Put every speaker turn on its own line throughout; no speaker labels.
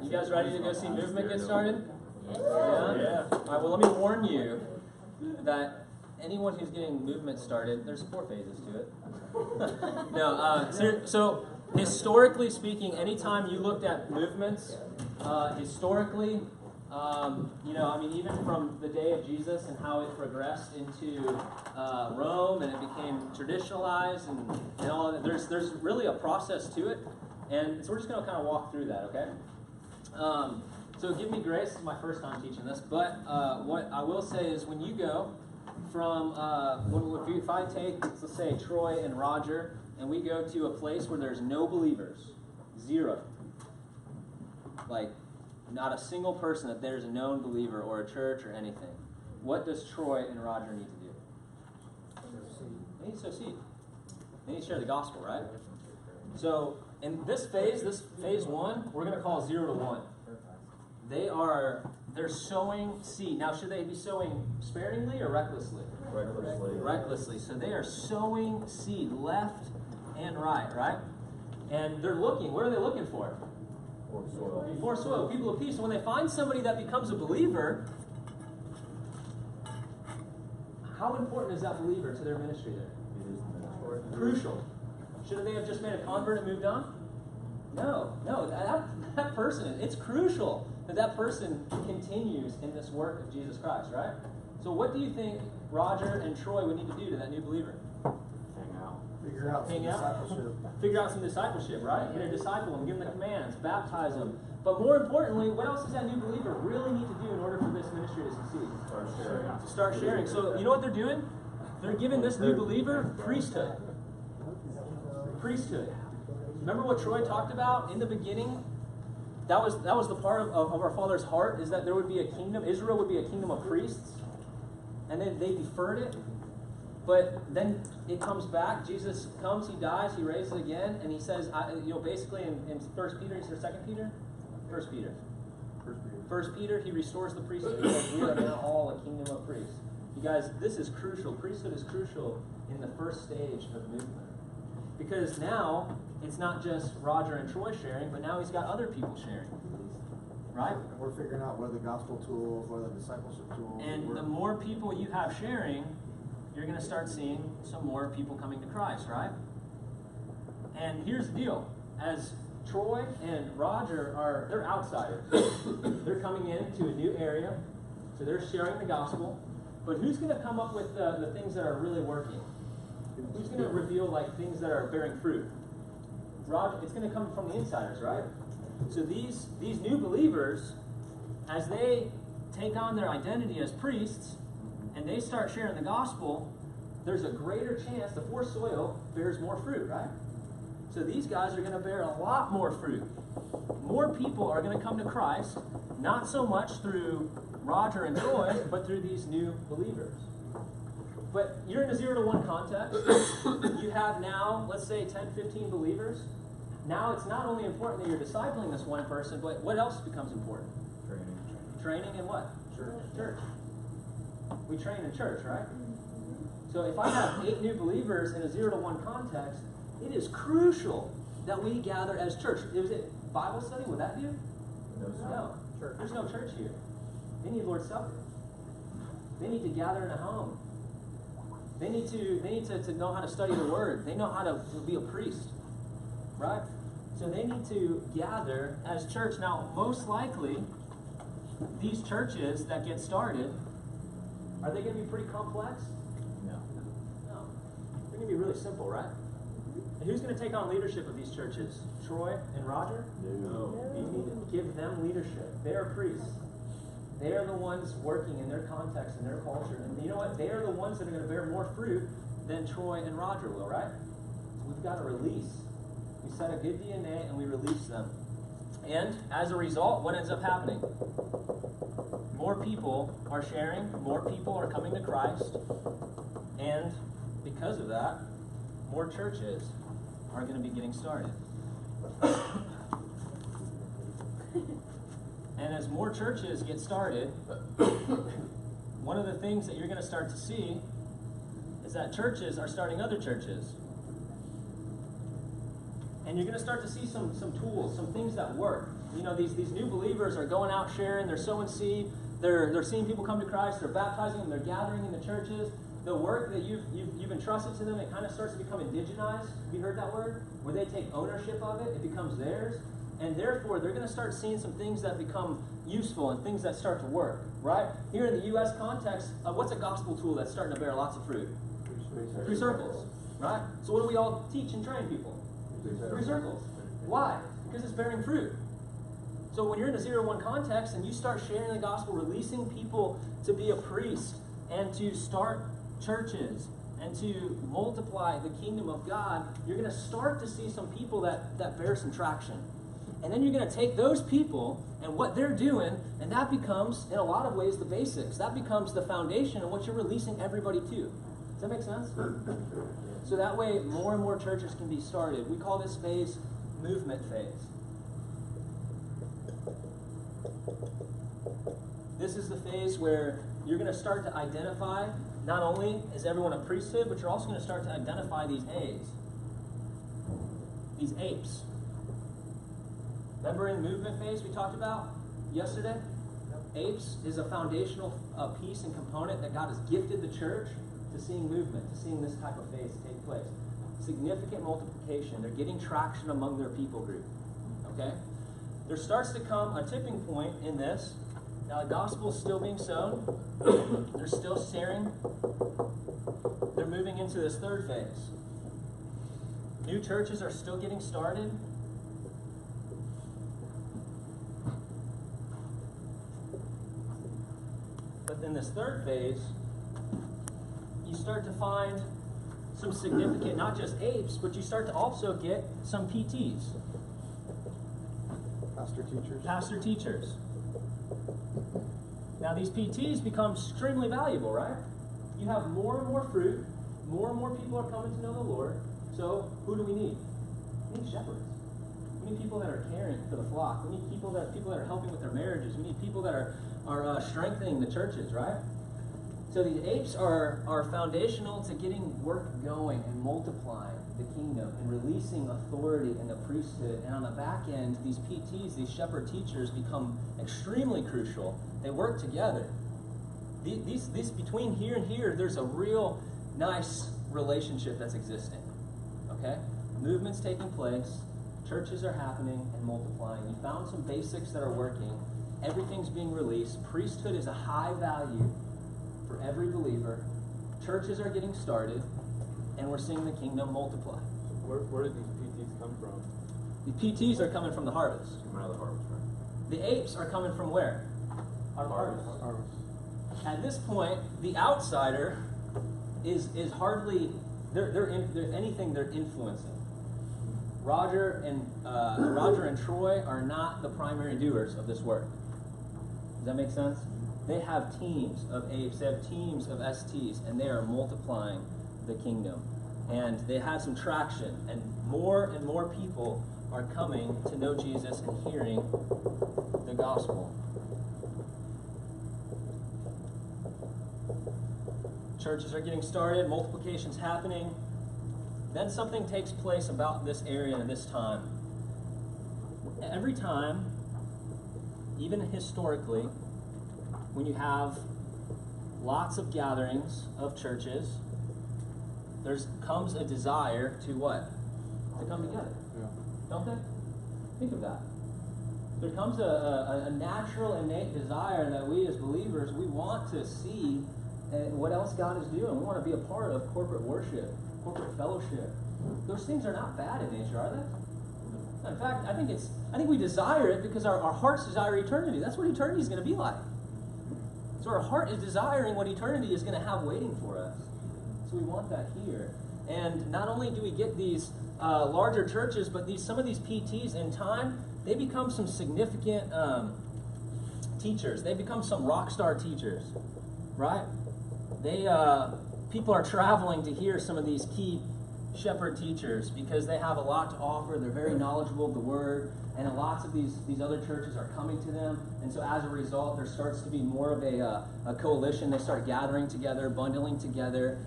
You guys ready to go see movement get started? Yeah? All right, well, let me warn you that anyone who's getting movement started, there's 4 phases to it. So historically speaking, anytime you looked at movements, historically, even from the day of Jesus and how it progressed into Rome and it became traditionalized and all of that, there's really a process to it. And so we're just going to kind of walk through that, okay? So give me grace. This is my first time teaching this. But what I will say is when you go from, if I take, let's say, Troy and Roger, and we go to a place where there's no believers, 0. Like, not a single person that there's a known believer or a church or anything. What does Troy and Roger need to do? They need to sow seed. They need to share the gospel, right? So in this phase 1, we're going to call 0 to 1. They're sowing seed. Now, should they be sowing sparingly or recklessly? Recklessly. So they are sowing seed left and right? And they're looking. What are they looking for? For soil. People of peace. And when they find somebody that becomes a believer, how important is that believer to their ministry there? Crucial. Shouldn't they have just made a convert and moved on? No. That person, it's crucial that person continues in this work of Jesus Christ, right? So what do you think Roger and Troy would need to do to that new believer?
Figure out
some discipleship, right? Disciple them, give them the commands, baptize them. But more importantly, what else does that new believer really need to do in order for this ministry to succeed? Start sharing. So you know what they're doing? They're giving this new believer priesthood. Priesthood. Remember what Troy talked about in the beginning? That was the part of our Father's heart, is that there would be a kingdom. Israel would be a kingdom of priests. And then they deferred it. But then it comes back. Jesus comes, he dies, he raises again, and he says, basically in 1 Peter, is there 2 Peter? 1 Peter. 1 Peter, he restores the priesthood. He says, we are now all a kingdom of priests. You guys, this is crucial. Priesthood is crucial in the first stage of movement. Because now, it's not just Roger and Troy sharing, but now he's got other people sharing. Right?
We're figuring out what are the gospel tools, what are the discipleship tools.
And the more people you have sharing, you're going to start seeing some more people coming to Christ, right? And here's the deal. As Troy and Roger they're outsiders. They're coming into a new area, so they're sharing the gospel. But who's going to come up with the things that are really working? Who's going to reveal things that are bearing fruit? Roger, it's going to come from the insiders, right? So these new believers, as they take on their identity as priests, and they start sharing the gospel, there's a greater chance the poor soil bears more fruit, right? So these guys are going to bear a lot more fruit. More people are going to come to Christ, not so much through Roger and Troy, but through these new believers. But you're in a 0 to 1 context. You have now, let's say, 10, 15 believers. Now it's not only important that you're discipling this one person, but what else becomes important? Training in what? Church. We train in church, right? So if I have 8 new believers in a 0 to 1 context, it is crucial that we gather as church. Is it Bible study? Would that do? No. There's no church here. They need Lord's Supper. They need to gather in a home. They need to know how to study the Word. They know how to be a priest, right? So they need to gather as church. Now, most likely, these churches that get started, are they going to be pretty complex? No. They're going to be really simple, right? And who's going to take on leadership of these churches? Troy and Roger? No. You need to give them leadership. They are priests. They are the ones working in their context and their culture. And you know what? They are the ones that are going to bear more fruit than Troy and Roger will, right? So we've got to release. We set a good DNA and we release them. And as a result, what ends up happening? More people are sharing, more people are coming to Christ, and because of that, more churches are going to be getting started. And as more churches get started, one of the things that you're going to start to see is that churches are starting other churches. And you're going to start to see some tools, some things that work. You know, these new believers are going out sharing, they're sowing seed, they're seeing people come to Christ, they're baptizing them, they're gathering in the churches. The work that you've entrusted to them, it kind of starts to become indigenized. Have you heard that word? Where they take ownership of it, it becomes theirs. And therefore, they're going to start seeing some things that become useful and things that start to work, right? Here in the U.S. context, what's a gospel tool that's starting to bear lots of fruit? Three circles, right? So what do we all teach and train people? Three circles. Why? Because it's bearing fruit. So when you're in a 0-1 context and you start sharing the gospel, releasing people to be a priest and to start churches and to multiply the kingdom of God, you're going to start to see some people that bear some traction. And then you're going to take those people and what they're doing, and that becomes, in a lot of ways, the basics. That becomes the foundation of what you're releasing everybody to. Does that make sense? So that way, more and more churches can be started. We call this phase movement phase. This is the phase where you're going to start to identify, not only is everyone a priesthood, but you're also going to start to identify these A's. These apes. Remember in movement phase we talked about yesterday? Apes is a foundational piece and component that God has gifted the church to seeing movement, to seeing this type of phase take place. Significant multiplication. They're getting traction among their people group. Okay? There starts to come a tipping point in this. Now the gospel is still being sown. They're still sharing. They're moving into this third phase. New churches are still getting started. But in this third phase, you start to find some significant, not just apes, but you start to also get some PTs.
Pastor teachers.
Pastor teachers. Now these PTs become extremely valuable, right? You have more and more fruit, more and more people are coming to know the Lord. So who do we need? We need shepherds. We need people that are caring for the flock. We need people that are helping with their marriages. We need people that are strengthening the churches, right? So these apes are foundational to getting work going and multiplying the kingdom and releasing authority in the priesthood. And on the back end, these PTs, these shepherd teachers, become extremely crucial. They work together. These between here and here, there's a real nice relationship that's existing. Okay? Movement's taking place, churches are happening and multiplying. You found some basics that are working. Everything's being released. Priesthood is a high value for every believer. Churches are getting started, and we're seeing the kingdom multiply.
Where did these PTs come from?
The PTs are coming from the harvest.
Coming out of the harvest, right?
The apes are coming from where? Out of the harvest.
Harvest.
At this point, the outsider is hardly they're influencing. Roger and Troy are not the primary doers of this work. Does that make sense? They have teams of apes, they have teams of STs, and they are multiplying the kingdom. And they have some traction, and more people are coming to know Jesus and hearing the gospel. Churches are getting started, multiplication's happening. Then something takes place about this area and this time. Every time, even historically, when you have lots of gatherings of churches, there comes a desire to what? To come together.
Yeah.
Don't they? Think of that. There comes a natural, innate desire that we as believers, we want to see what else God is doing. We want to be a part of corporate worship, corporate fellowship. Those things are not bad in nature, are they? In fact, I think we desire it because our hearts desire eternity. That's what eternity is going to be like. So our heart is desiring what eternity is going to have waiting for us. So we want that here. And not only do we get these larger churches, but some of these PTs in time, they become some significant teachers. They become some rock star teachers, right? People are traveling to hear some of these key shepherd teachers because they have a lot to offer. They're very knowledgeable of the word, and lots of these other churches are coming to them. And so as a result, there starts to be more of a coalition. They start gathering together, bundling together.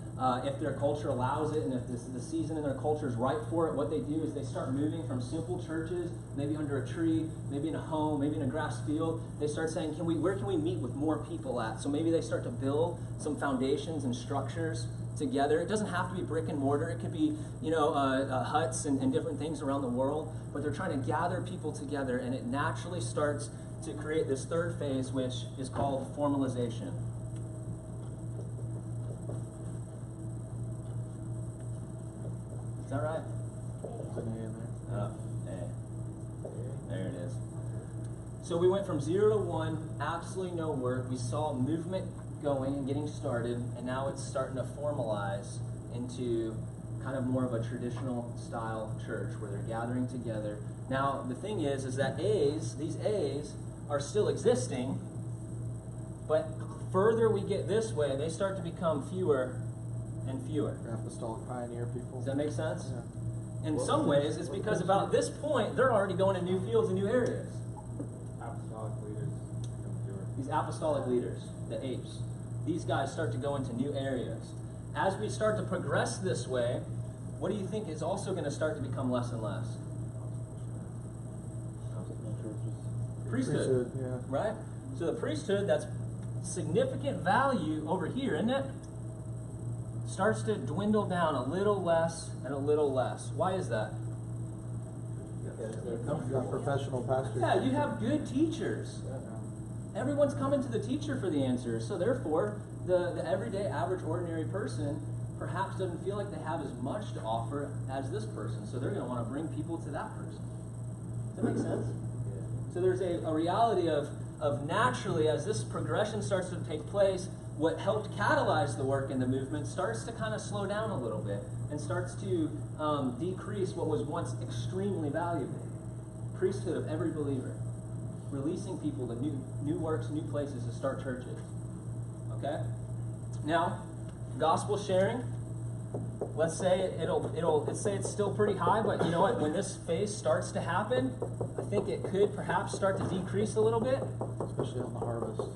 If their culture allows it, and if the season in their culture is right for it, what they do is they start moving from simple churches, maybe under a tree, maybe in a home, maybe in a grass field. They start saying, where can we meet with more people at? So maybe they start to build some foundations and structures together. It doesn't have to be brick and mortar. It could be, huts and different things around the world. But they're trying to gather people together, and it naturally starts to create this third phase, which is called formalization. Is that right? Oh, there it is. So we went from 0 to 1, absolutely no work. We saw movement going and getting started, and now it's starting to formalize into kind of more of a traditional style church where they're gathering together. Now the thing is that these A's are still existing, but further we get this way, they start to become fewer and fewer.
Apostolic pioneer people.
Does that make sense?
Yeah.
In some ways, it's because about this point, they're already going to new fields and new areas.
Apostolic leaders become fewer.
These apostolic leaders, the apes, these guys start to go into new areas. As we start to progress this way, what do you think is also going to start to become less and less? Priesthood,
yeah.
right? So the priesthood, that's significant value over here, isn't it? Starts to dwindle down a little less and a little less. Why is that?
You got professional pastors.
Yeah, you have good teachers. Everyone's coming to the teacher for the answers. So therefore, the everyday, average, ordinary person perhaps doesn't feel like they have as much to offer as this person. So they're going to want to bring people to that person. Does that make sense? So there's a reality of naturally, as this progression starts to take place, what helped catalyze the work in the movement starts to kind of slow down a little bit and starts to decrease what was once extremely valuable. Priesthood of every believer. Releasing people to new works, new places to start churches. Okay? Now, gospel sharing. Let's say let's say it's still pretty high, but you know what? When this phase starts to happen, I think it could perhaps start to decrease a little bit.
Especially out in the harvest.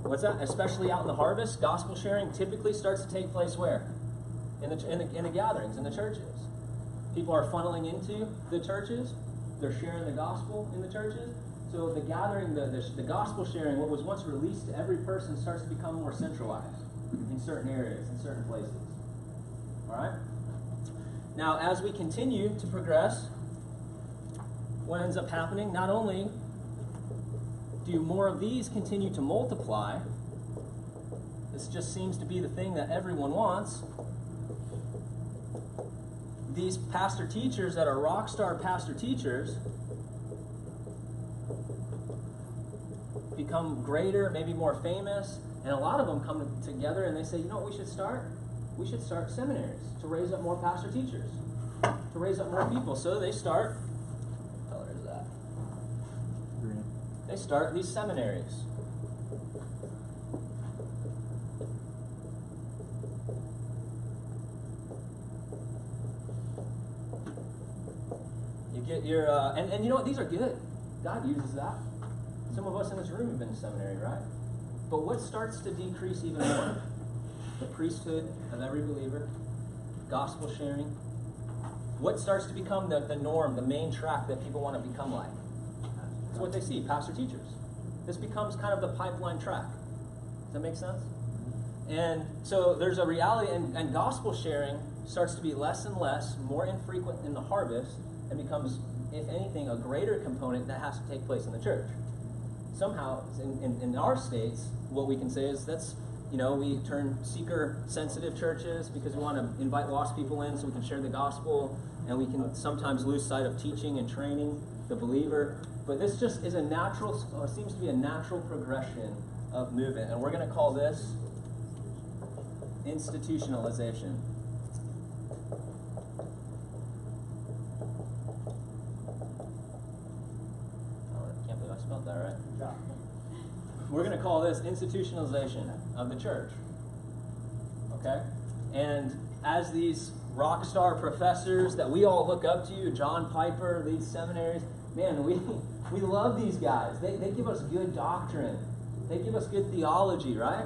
What's that? Especially out in the harvest, gospel sharing typically starts to take place where? In the gatherings, in the churches. People are funneling into the churches. They're sharing the gospel in the churches. So the gathering, the gospel sharing, what was once released to every person starts to become more centralized in certain areas, in certain places. All right? Now, as we continue to progress, what ends up happening, not only do more of these continue to multiply, this just seems to be the thing that everyone wants. These pastor teachers that are rock star pastor teachers become greater, maybe more famous, and a lot of them come together and they say, you know what we should start? We should start seminaries to raise up more pastor teachers, to raise up more people. So they start, what color is that?
Green.
They start these seminaries. You get your, and you know what, these are good. God uses that. Some of us in this room have been to seminary, right? But what starts to decrease even more? The priesthood of every believer, gospel sharing. What starts to become the norm, the main track that people want to become like? It's what they see, pastor teachers. This becomes kind of the pipeline track. Does that make sense? And so there's a reality, and gospel sharing starts to be less and less, more infrequent in the harvest, and becomes, if anything, a greater component that has to take place in the church. Somehow, in our states, what we can say is that's, we turn seeker-sensitive churches because we want to invite lost people in so we can share the gospel, and we can sometimes lose sight of teaching and training the believer. But this just is seems to be a natural progression of movement, and we're going to call this institutionalization. I can't believe I spelled that right. We're going to call this institutionalization of the church. Okay? And as these rock star professors that we all look up to, John Piper, these seminaries. Man, we love these guys. They give us good doctrine. They give us good theology, right?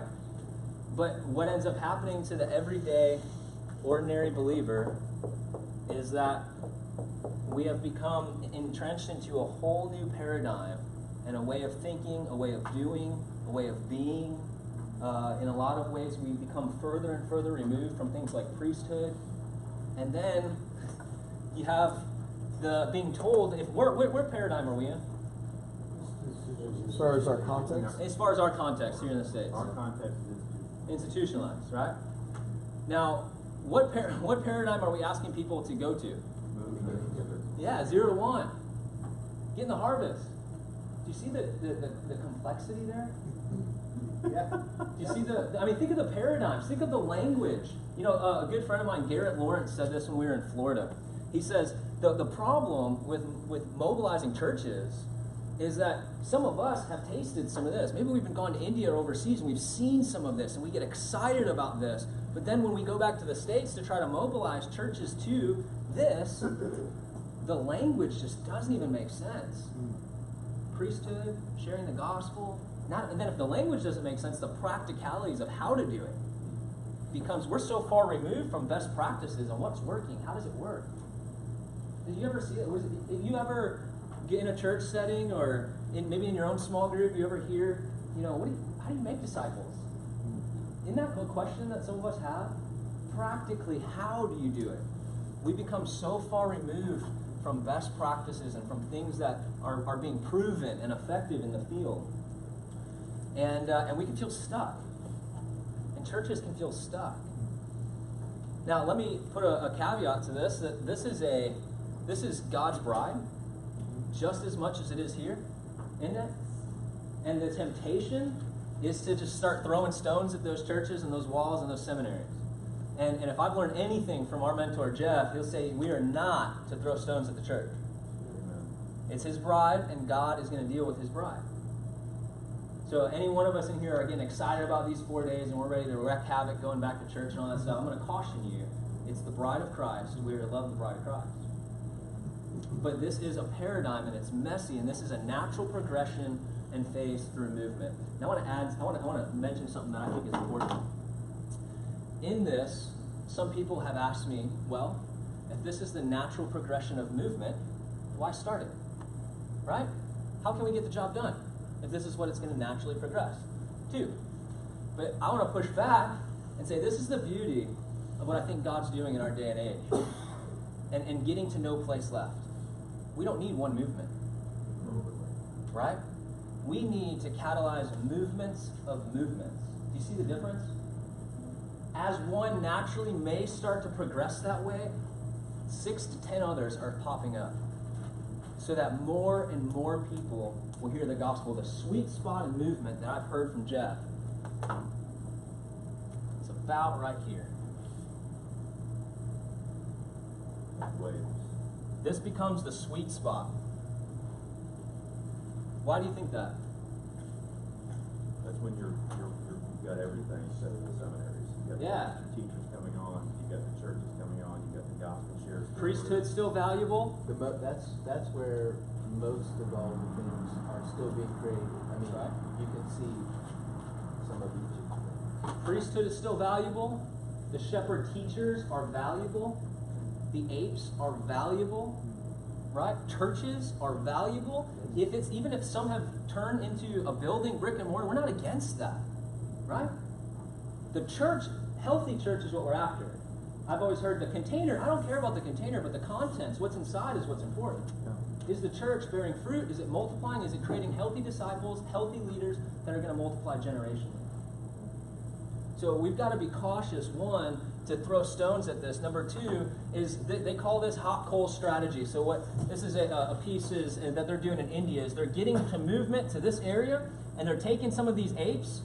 But what ends up happening to the everyday, ordinary believer is that we have become entrenched into a whole new paradigm and a way of thinking, a way of doing, a way of being. In a lot of ways, we become further and further removed from things like priesthood. And then you have the being told, if what paradigm are we in?
As far as our context?
As far as our context here in the States.
Our context is
Institutionalized, right? Now, what paradigm are we asking people to go to? Yeah, 0 to 1. Get in the harvest. Do you see the complexity there? Yeah. Do you see think of the paradigms. Think of the language. You know, a good friend of mine, Garrett Lawrence, said this when we were in Florida. He says, the problem with mobilizing churches is that some of us have tasted some of this. Maybe we've been gone to India or overseas and we've seen some of this and we get excited about this. But then when we go back to the States to try to mobilize churches to this, the language just doesn't even make sense. Priesthood, sharing the gospel. And then if the language doesn't make sense, the practicalities of how to do it becomes, we're so far removed from best practices on what's working. How does it work? Did you ever see it? Did you ever get in a church setting or maybe in your own small group, you ever hear, how do you make disciples? Isn't that a question that some of us have? Practically, how do you do it? We become so far removed from best practices and from things that are being proven and effective in the field. And we can feel stuck. And churches can feel stuck. Now, let me put a caveat to this, that this is God's bride, just as much as it is here, isn't it? And the temptation is to just start throwing stones at those churches and those walls and those seminaries. And if I've learned anything from our mentor, Jeff, he'll say we are not to throw stones at the church. Amen. It's his bride, and God is going to deal with his bride. So any one of us in here are getting excited about these 4 days, and we're ready to wreak havoc going back to church and all that stuff. I'm going to caution you. It's the bride of Christ, and we are to love the bride of Christ. But this is a paradigm, and it's messy, and this is a natural progression and phase through movement. Now I want to mention something that I think is important. In this, some people have asked me, well, if this is the natural progression of movement, why start it? Right? How can we get the job done if this is what it's going to naturally progress to? But I want to push back and say this is the beauty of what I think God's doing in our day and age. And getting to no place left. We don't need one movement. Right? We need to catalyze movements of movements. Do you see the difference? As one naturally may start to progress that way, 6 to 10 others are popping up. So that more and more people will hear the gospel. The sweet spot in movement that I've heard from Jeff, it's about right here. This becomes the sweet spot. Why do you think that?
That's when you've got everything set in the seminaries. You've got the teachers coming on, you've got the churches coming on, you've got the gospel shares.
Priesthood still valuable?
That's where most of all the things are still being created. I mean,
right.
You can see some of each of them.
Priesthood is still valuable. The shepherd teachers are valuable. The apes are valuable. Right? Churches are valuable. Even if some have turned into a building, brick and mortar, we're not against that. Right? The church, healthy church is what we're after. I've always heard the container, I don't care about the container, but the contents, what's inside is what's important. Yeah. Is the church bearing fruit? Is it multiplying? Is it creating healthy disciples, healthy leaders that are going to multiply generationally? So we've got to be cautious, one, to throw stones at this. Number two is they call this hot coal strategy. So what this is a piece is that they're doing in India is they're getting to movement to this area, and they're taking some of these apes,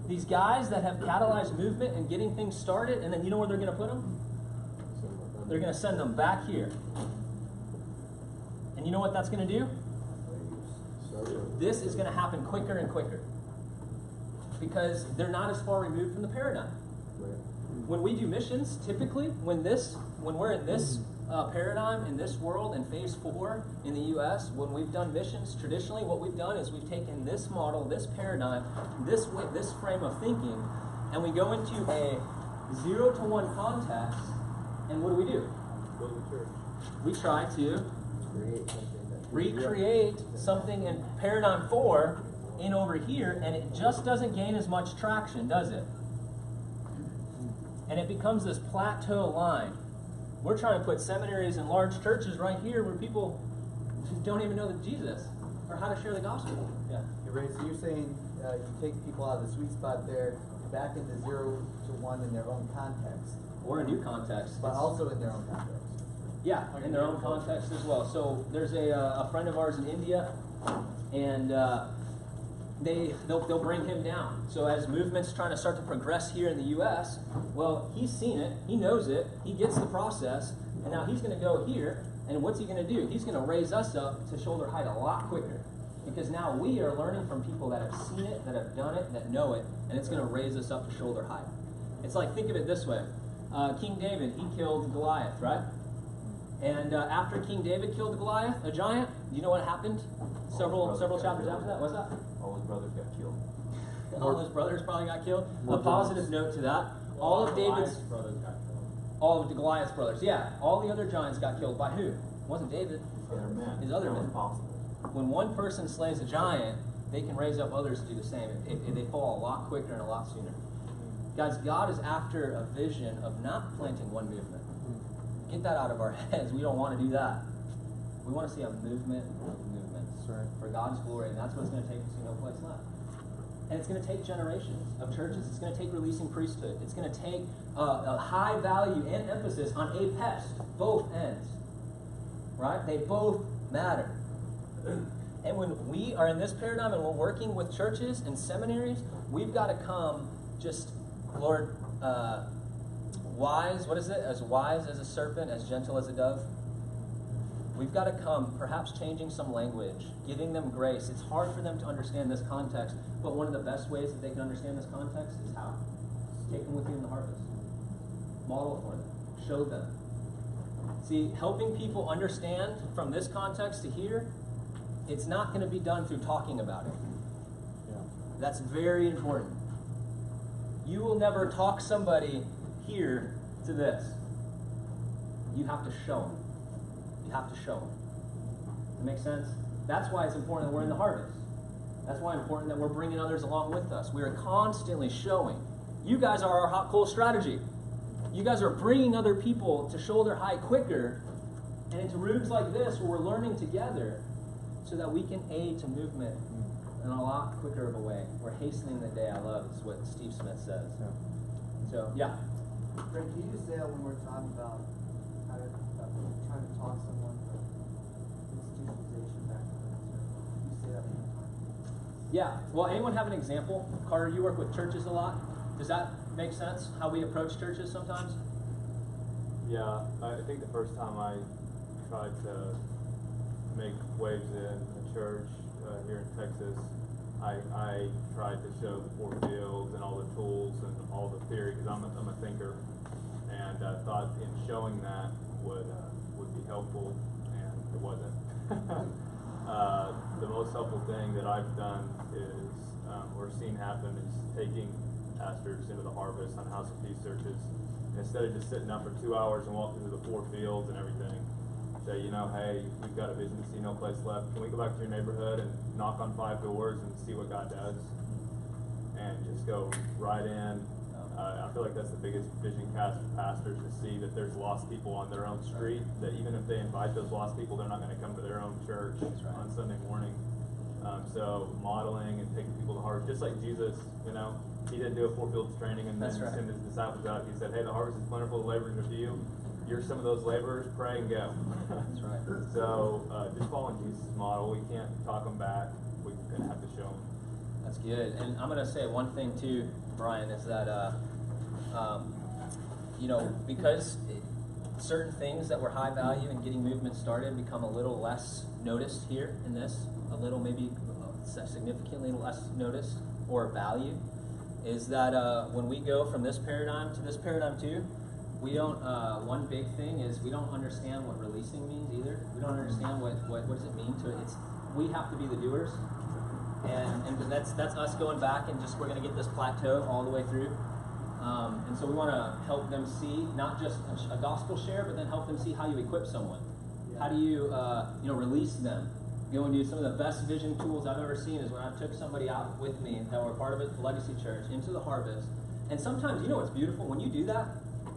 these guys that have catalyzed movement and getting things started, and then you know where they're going to put them? They're going to send them back here. And you know what that's going to do? This is going to happen quicker and quicker. Because they're not as far removed from the paradigm. when we do missions, typically, when we're in this paradigm, in this world, in phase 4 in the U.S., when we've done missions, traditionally what we've done is we've taken this model, this paradigm, this frame of thinking, and we go into a 0 to 1 context, and what do?
Build a church.
We try to
Create something that
recreate something in paradigm 4 in over here, and it just doesn't gain as much traction, does it? And it becomes this plateau line. We're trying to put seminaries and large churches right here where people don't even know Jesus or how to share the gospel. Yeah.
Hey, Ray, so you're saying you take people out of the sweet spot there, back into 0 to 1 in their own context,
Or a new context.
but also in their own context.
Yeah, in their own context as well. So there's a friend of ours in India, and they'll bring him down. So as movements trying to start to progress here in the U.S., well, he's seen it, he knows it, he gets the process, and now he's going to go here, and what's he going to do? He's going to raise us up to shoulder height a lot quicker. Because now we are learning from people that have seen it, that have done it, that know it, and it's going to raise us up to shoulder height. It's like, think of it this way. King David, he killed Goliath, right? And after King David killed Goliath, a giant, do you know what happened? Several chapters after that. What's that?
All his brothers got killed.
All his brothers probably got killed. A positive note to that. All of David's
brothers got killed.
all of the Goliath's brothers. Yeah, all the other giants got killed by who? It wasn't David.
Other men.
His other
That was
men.
possible.
When one person slays a giant, they can raise up others to do the same. They fall a lot quicker and a lot sooner. Guys, God is after a vision of not planting one movement. Get that out of our heads. We don't want to do that. We want to see a movement of movements for God's glory, and that's what it's going to take to see no place left. And it's going to take generations of churches. It's going to take releasing priesthood. It's going to take a high value and emphasis on a pest, both ends. Right? They both matter. And when we are in this paradigm and we're working with churches and seminaries, we've got to come just, Lord, wise, what is it? As wise as a serpent, as gentle as a dove. We've got to come, perhaps changing some language, giving them grace. It's hard for them to understand this context, but one of the best ways that they can understand this context is how? Take them with you in the harvest. Model for them. Show them. See, helping people understand from this context to here, it's not going to be done through talking about it. That's very important. You will never talk somebody here to this. You have to show them. You have to show them. That makes sense? That's why it's important that we're in the harvest. That's why it's important that we're bringing others along with us. We are constantly showing. You guys are our hot coal strategy. You guys are bringing other people to shoulder high quicker and into rooms like this where we're learning together so that we can aid to movement in a lot quicker of a way. We're hastening the day. I love is what Steve Smith says. So, yeah.
Greg, can you just say that when we're talking about how to trying to talk someone from institutionalization back to the church? You say that one more time.
Yeah. Well, anyone have an example? Carter, you work with churches a lot. Does that make sense? How we approach churches sometimes?
Yeah, I think the first time I tried to make waves in a church here in Texas, I tried to show the 4 fields and all the tools and all the theory because I'm a thinker, and I thought in showing that would be helpful, and it wasn't. The most helpful thing that I've done is or seen happen is taking pastors into the harvest on House of Peace searches. Instead of just sitting up for 2 hours and walking through the 4 fields and everything, say, hey, we've got a vision to see no place left. Can we go back to your neighborhood and knock on 5 doors and see what God does? And just go right in. I feel like that's the biggest vision cast for pastors, to see that there's lost people on their own street, that even if they invite those lost people, they're not going to come to their own church on Sunday morning. So modeling and taking people to heart, just like Jesus, he didn't do a 4 fields training and then send his disciples out. He said, hey, the harvest is plentiful, the laborers are few. You're some of those laborers, pray and go.
That's right.
So just following Jesus' model. We can't talk them back. We're going to have to show them.
That's good. And I'm going to say one thing too, Brian, is that, because certain things that were high value in getting movement started become a little less noticed here in this, a little maybe significantly less noticed or value. is that when we go from this paradigm to this paradigm too, we don't, one big thing is we don't understand what releasing means either. We don't understand what does it mean to, we have to be the doers. And that's us going back and just, we're going to get this plateau all the way through. And so we want to help them see, not just a gospel share, but then help them see how you equip someone. How do you, release them? Go and do some of the best vision tools I've ever seen is when I took somebody out with me that were part of it, the Legacy Church, into the harvest. And sometimes, you know what's beautiful? When you do that,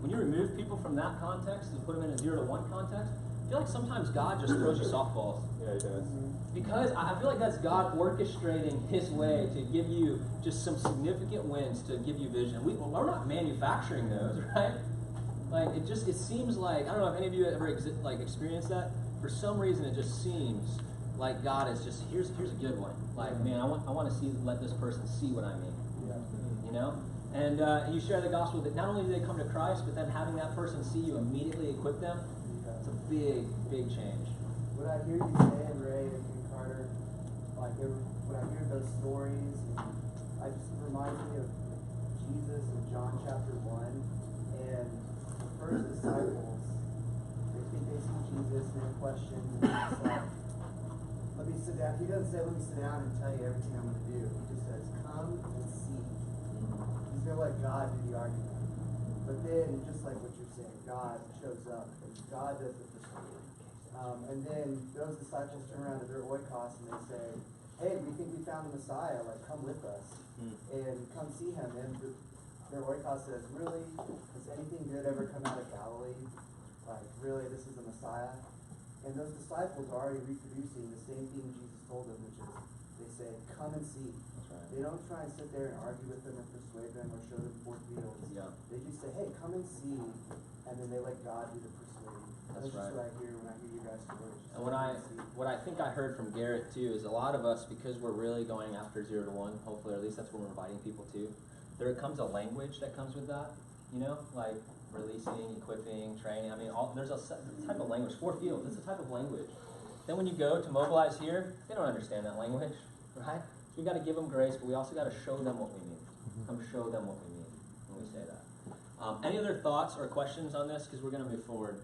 when you remove people from that context and put them in a 0 to 1 context, I feel like sometimes God just throws you softballs.
Yeah, he does.
Because I feel like that's God orchestrating His way to give you just some significant wins to give you vision. We're not manufacturing those, right? Like it seems like, I don't know if any of you ever experienced that. For some reason, it just seems like God is just, here's a good one. Like, man, I want to let this person see what I mean.
Yeah.
You know? And you share the gospel that not only do they come to Christ, but then having that person see you immediately equip them, it's a big, big change.
What I hear you say, Ray and Carter, when I hear those stories, it just reminds me of Jesus in John chapter 1, and the first disciples, they think they see Jesus and they question, and it's like, let me sit down. He doesn't say, let me sit down and tell you everything I'm going to do. He just says, come and see. He's going to let God do the argument. But then, just like what you're saying, God shows up, and God does the persuading. And then those disciples turn around to their oikos and they say, hey, we think we found the Messiah, like come with us and come see him. And their oikos says, really? Has anything good ever come out of Galilee? Like, really, this is the Messiah? And those disciples are already reproducing the same thing Jesus told them, which is, they say, come and see.
That's right.
They don't try and sit there and argue with them or persuade them or show them 4 fields.
Yeah.
They just say, hey, come and see, and then they let God do the persuading.
That's
That's
right.
just what I hear when I hear you guys stories.
And what I think I heard from Garrett too is a lot of us, because we're really going after 0 to 1, hopefully, or at least that's what we're inviting people to, there comes a language that comes with that, like releasing, equipping, training. I mean, there's a type of language. 4 fields, it's a type of language. Then when you go to mobilize here, they don't understand that language, right? So we got to give them grace, but we also got to show them what we mean. Come show them what we mean when we say that. Any other thoughts or questions on this? Because we're going to move forward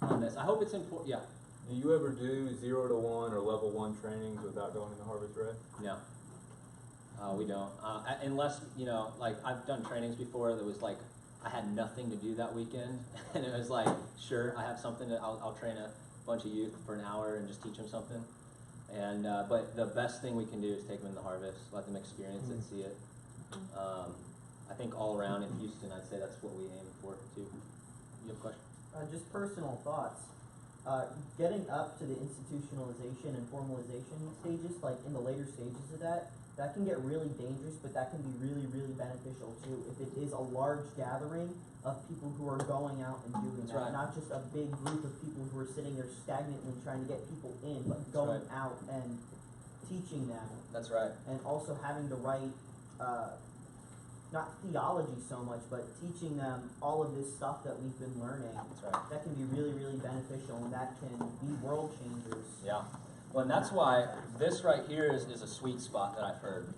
on this. I hope it's important. Yeah.
Do you ever do 0 to 1 or level 1 trainings without going in the harvest red?
No. We don't. Unless, like I've done trainings before that was like, I had nothing to do that weekend. And it was like, sure, I have something, I'll train a bunch of youth for an hour and just teach them something. And but the best thing we can do is take them in the harvest, let them experience it, see it. I think all around in Houston, I'd say that's what we aim for too. You have a question?
Just personal thoughts. Getting up to the institutionalization and formalization stages, like in the later stages of that can get really dangerous, but that can be really, really beneficial too. If it is a large gathering of people who are going out and doing
That's
that,
right.
not just a big group of people who are sitting there stagnantly trying to get people in, but going
right.
out and teaching them,
That's right.
and also having the right, not theology so much, but teaching them all of this stuff that we've been learning.
That's right.
That can be really, really beneficial, and that can be world changers.
Yeah. Well, and that's why this right here is a sweet spot that I've heard.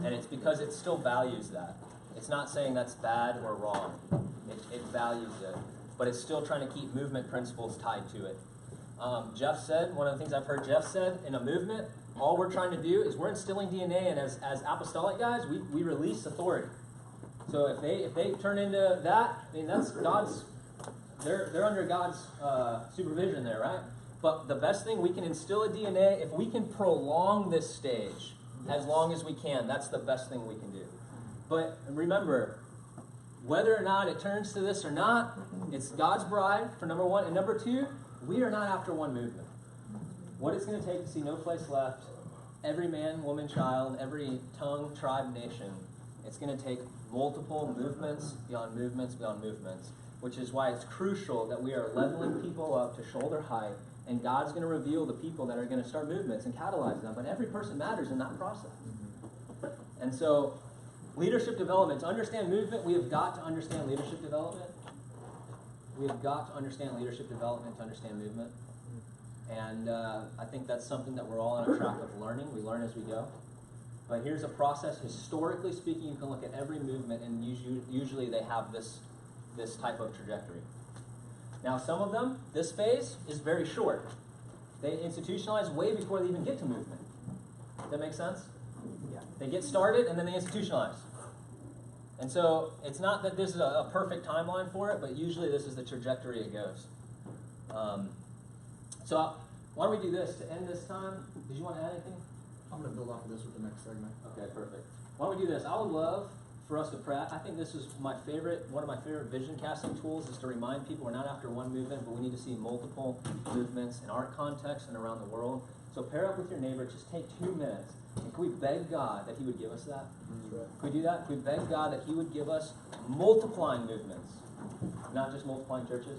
And it's because it still values that. It's not saying that's bad or wrong. It values it. But it's still trying to keep movement principles tied to it. Jeff said, one of the things I've heard Jeff said, in a movement, all we're trying to do is we're instilling DNA, and as apostolic guys, we release authority. So if they turn into that, I mean, that's God's, they're under God's supervision there, right? But the best thing, we can instill a DNA, if we can prolong this stage as long as we can, that's the best thing we can do. But remember, whether or not it turns to this or not, it's God's bride, for number one. And number two, we are not after one movement. What it's going to take to see no place left, every man, woman, child, every tongue, tribe, nation, it's going to take multiple movements beyond movements beyond movements, which is why it's crucial that we are leveling people up to shoulder height, and God's going to reveal the people that are going to start movements and catalyze them, but every person matters in that process. And so, leadership development, to understand movement, we have got to understand leadership development. We have got to understand leadership development to understand movement. And I think that's something that we're all on a track of learning. We learn as we go. But here's a process. Historically speaking, you can look at every movement, and usually they have this type of trajectory. Now, some of them, this phase is very short. They institutionalize way before they even get to movement. Does that make sense?
Yeah.
They get started, and then they institutionalize. And so it's not that this is a perfect timeline for it, but usually this is the trajectory it goes. So why don't we do this to end this time? Did you want to add anything?
I'm going to build off of this with the next segment.
Okay, perfect. Why don't we do this? I would love for us to practice. I think this is one of my favorite vision casting tools is to remind people we're not after one movement, but we need to see multiple movements in our context and around the world. So pair up with your neighbor, just take 2 minutes. And can we beg God that He would give us that? Can we do that? Can we beg God that He would give us multiplying movements, not just multiplying churches?